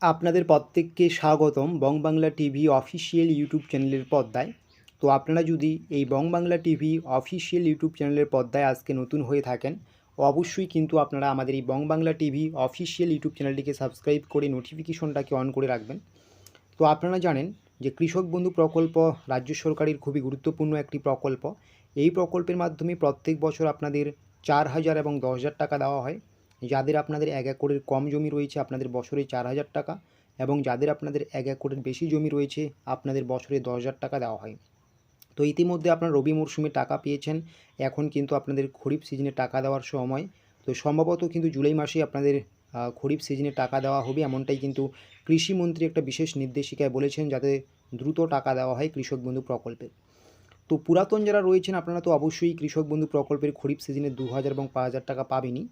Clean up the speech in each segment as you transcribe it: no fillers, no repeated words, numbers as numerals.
আপনাদের প্রত্যেককে স্বাগতম বংবাংলা টিভি অফিসিয়াল ইউটিউব চ্যানেলের পর্দায়। তো আপনারা যদি এই বংবাংলা টিভি অফিসিয়াল ইউটিউব চ্যানেলের পর্দায় আজকে নতুন হয়ে থাকেন, অবশ্যই কিন্তু আপনারা আমাদের এই বংবাংলা টিভি অফিসিয়াল ইউটিউব চ্যানেলটিকে সাবস্ক্রাইব করে নোটিফিকেশনটাকে অন করে রাখবেন। তো আপনারা জানেন যে কৃষক বন্ধু প্রকল্প রাজ্য সরকারের খুবই গুরুত্বপূর্ণ একটি প্রকল্প। এই প্রকল্পের মাধ্যমে প্রত্যেক বছর আপনাদের 4,000 এবং 10,000 টাকা দেওয়া হয়। যাদের আপনাদের 1 একরের কম জমি রয়েছে আপনাদের বছরে 4,000 টাকা, এবং যাদের আপনাদের 1 একরের বেশি জমি রয়েছে আপনাদের বছরে 10,000 টাকা দেওয়া হয়। তো ইতিমধ্যে আপনারা রবি মরশুমে টাকা পেয়েছেন, এখন কিন্তু আপনাদের খরিফ সিজনে টাকা দেওয়ার সময়। তো সম্ভবত কিন্তু জুলাই মাসেই আপনাদের খরিফ সিজনে টাকা দেওয়া হবে, এমনটাই কিন্তু কৃষিমন্ত্রী একটা বিশেষ নির্দেশিকায় বলেছেন, যাতে দ্রুত টাকা দেওয়া হয় কৃষক বন্ধু প্রকল্পে। তো পুরাতন যারা রয়েছেন আপনারা তো অবশ্যই কৃষক বন্ধু প্রকল্পের খরিফ সিজনে 2,000 এবং 5,000 টাকা পাবেনই।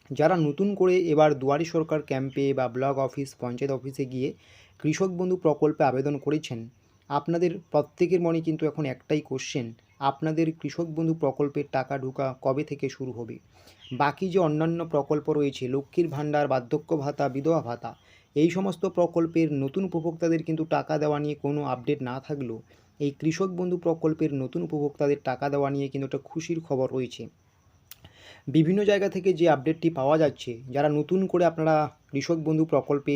যারা নতুন করে এবার দুয়ারে সরকার ক্যাম্পে বা ব্লক অফিস পঞ্চায়েত অফিসে গিয়ে কৃষক বন্ধু প্রকল্পে আবেদন করেছেন, আপনাদের প্রত্যেকের মনে কিন্তু এখন একটাই কোশ্চেন, আপনাদের কৃষক বন্ধু প্রকল্পের টাকা ঢোকা কবে থেকে শুরু হবে। বাকি যে অন্যান্য প্রকল্প রয়েছে, লক্ষ্মীর ভাণ্ডার, বার্ধক্য ভাতা, বিধবা ভাতা, এই সমস্ত প্রকল্পের নতুন উপভোক্তাদের কিন্তু টাকা দেওয়া নিয়ে কোনো আপডেট না থাকলেও এই কৃষক বন্ধু প্রকল্পের নতুন উপভোক্তাদের টাকা দেওয়া নিয়ে কিন্তু একটা খুশির খবর রয়েছে। বিভিন্ন জায়গা থেকে যে আপডেটটি পাওয়া যাচ্ছে, যারা নতুন করে আপনারা কৃষক বন্ধু প্রকল্পে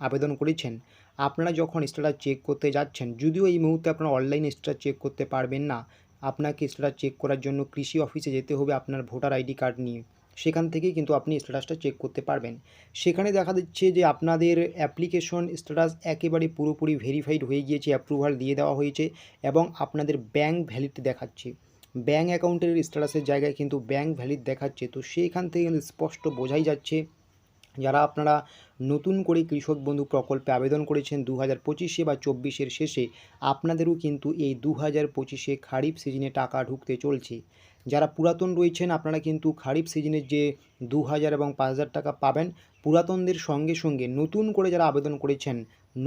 আবেদন করেছেন, আপনারা যখন স্ট্যাটাস চেক করতে যাচ্ছেন, যদিও এই মুহূর্তে আপনারা অনলাইনে স্ট্যাটাস চেক করতে পারবেন না, আপনাকে স্ট্যাটাস চেক করার জন্য কৃষি অফিসে যেতে হবে আপনার ভোটার আইডি কার্ড নিয়ে। সেখান থেকেই কিন্তু আপনি স্ট্যাটাসটা চেক করতে পারবেন। সেখানে দেখা দিচ্ছে যে আপনাদের অ্যাপ্লিকেশন স্ট্যাটাস একেবারে পুরোপুরি ভেরিফাইড হয়ে গিয়েছে, অ্যাপ্রুভাল দিয়ে দেওয়া হয়েছে, এবং আপনাদের ব্যাঙ্ক ভ্যালিডিটি দেখাচ্ছে। ব্যাঙ্ক অ্যাকাউন্টের স্ট্যাটাসের জায়গায় কিন্তু ব্যাঙ্ক ভ্যালিড দেখাচ্ছে। তো সেইখান থেকে কিন্তু স্পষ্ট বোঝাই যাচ্ছে, যারা আপনারা নতুন করে কৃষক বন্ধু প্রকল্পে আবেদন করেছেন 2025-এ বা 24-এর শেষে, আপনাদেরও কিন্তু এই 2025-এ খারিফ সিজনে টাকা ঢুকতে চলছে। যারা পুরাতন রয়েছেন আপনারা কিন্তু খারিফ সিজনের যে 2,000 এবং 5,000 টাকা পাবেন, পুরাতনদের সঙ্গে সঙ্গে নতুন করে যারা আবেদন করেছেন,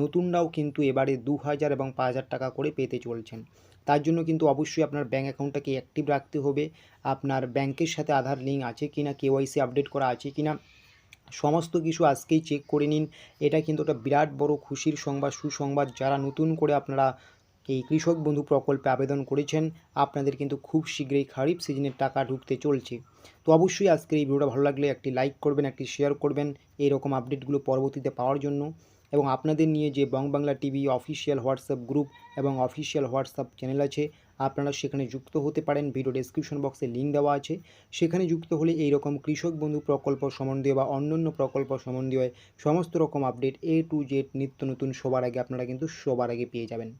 নতুনরাও কিন্তু এবারে 2,000 এবং 5,000 টাকা করে পেতে চলছেন। তার জন্য কিন্তু অবশ্যই আপনার ব্যাঙ্ক অ্যাকাউন্টটাকে অ্যাক্টিভ রাখতে হবে। আপনার ব্যাংকের সাথে আধার লিঙ্ক আছে কিনা, কেওয়াইসি আপডেট করা আছে কিনা, সমস্ত কিছু আজকেই চেক করে নিন। এটা কিন্তু একটা বিরাট বড় খুশির সংবাদ, সুসংবাদ। যারা নতুন করে আপনারা এই কৃষক বন্ধু প্রকল্পে আবেদন করেছেন, আপনাদের কিন্তু খুব শীঘ্রই খারিফ সিজনের টাকা ঢুকতে চলছে। তো অবশ্যই আজকের এই ভিডিওটা ভালো লাগলে একটি লাইক করবেন, একটি শেয়ার করবেন এইরকম আপডেটগুলো পরবর্তীতে পাওয়ার জন্য। এবং আপনাদের নিয়ে যে বংবাংলা টিভি অফিসিয়াল হোয়াটসঅ্যাপ গ্রুপ এবং অফিসিয়াল হোয়াটসঅ্যাপ চ্যানেল আছে, আপনারা সেখানে যুক্ত হতে পারেন। ভিডিও ডেসক্রিপশন বক্সে লিঙ্ক দেওয়া আছে, সেখানে যুক্ত হলে এই রকম কৃষক বন্ধু প্রকল্প সম্বন্ধীয় বা অন্যান্য প্রকল্প সম্বন্ধীয় সমস্ত রকম আপডেট A to Z নিত্য নতুন সবার আগে আপনারা কিন্তু সবার আগে পেয়ে যাবেন।